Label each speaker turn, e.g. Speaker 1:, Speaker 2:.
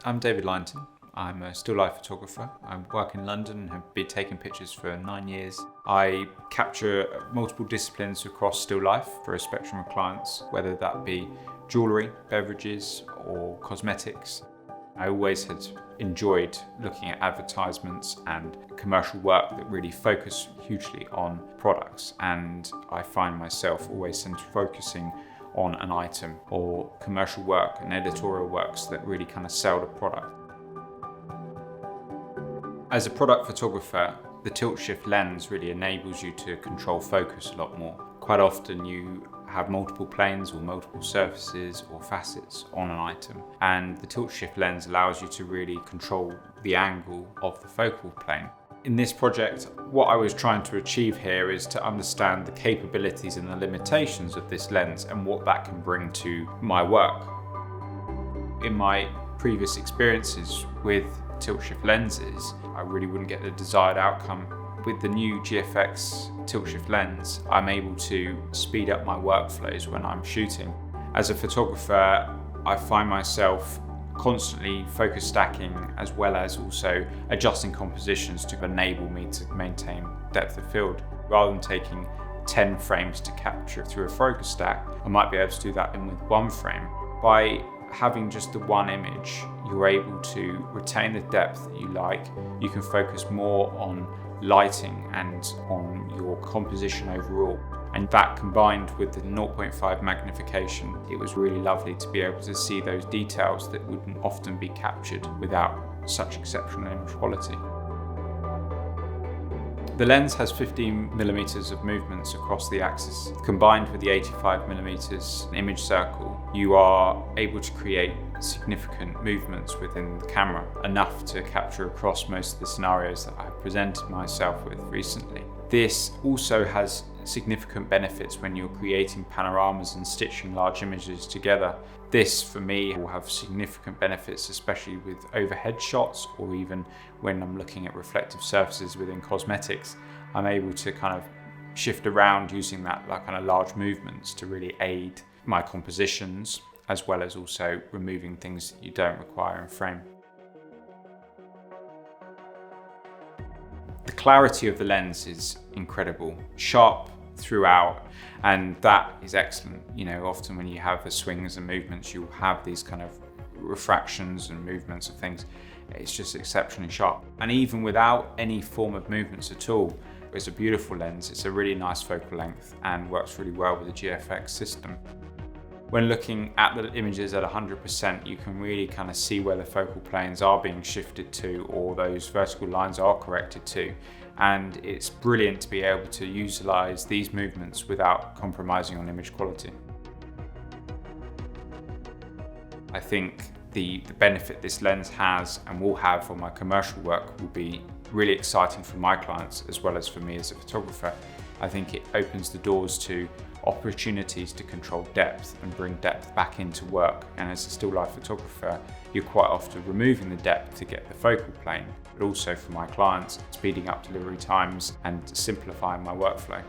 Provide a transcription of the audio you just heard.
Speaker 1: I'm David Lineton. I'm a still life photographer. I work in London and have been taking pictures for 9 years. I capture multiple disciplines across still life for a spectrum of clients, whether that be jewellery, beverages or cosmetics. I always had enjoyed looking at advertisements and commercial work that really focus hugely on products, and I find myself always focusing on an item or commercial work and editorial works that really kind of sell the product. As a product photographer, the tilt-shift lens really enables you to control focus a lot more. Quite often you have multiple planes or multiple surfaces or facets on an item, and the tilt-shift lens allows you to really control the angle of the focal plane. In this project, what I was trying to achieve here is to understand the capabilities and the limitations of this lens and what that can bring to my work. In my previous experiences with tilt-shift lenses, I really wouldn't get the desired outcome. With the new GFX tilt-shift lens, I'm able to speed up my workflows when I'm shooting. As a photographer, I find myself constantly focus stacking as well as also adjusting compositions to enable me to maintain depth of field. Rather than taking 10 frames to capture through a focus stack, I might be able to do that in with one frame. By having just the one image, you're able to retain the depth that you like. You can focus more on lighting and on your composition overall. And that combined with the 0.5 magnification, it was really lovely to be able to see those details that wouldn't often be captured without such exceptional image quality. The lens has 15mm of movements across the axis. Combined with the 85mm image circle, you are able to create significant movements within the camera, enough to capture across most of the scenarios that I've presented myself with recently. This also has significant benefits when you're creating panoramas and stitching large images together. This, for me, will have significant benefits, especially with overhead shots, or even when I'm looking at reflective surfaces within cosmetics. I'm able to kind of shift around using that kind of large movements to really aid my compositions, as well as also removing things that you don't require in frame. The clarity of the lens is incredible, sharp throughout, and that is excellent. You know, often when you have the swings and movements, you'll have these kind of refractions and movements of things. It's just exceptionally sharp. And even without any form of movements at all, it's a beautiful lens. It's a really nice focal length and works really well with the GFX system. When looking at the images at 100%, you can really kind of see where the focal planes are being shifted to, or those vertical lines are corrected to. And it's brilliant to be able to utilize these movements without compromising on image quality. I think the benefit this lens has and will have for my commercial work will be really exciting for my clients as well as for me as a photographer. I think it opens the doors to opportunities to control depth and bring depth back into work. And as a still life photographer, you're quite often removing the depth to get the focal plane, but also for my clients, speeding up delivery times and simplifying my workflow.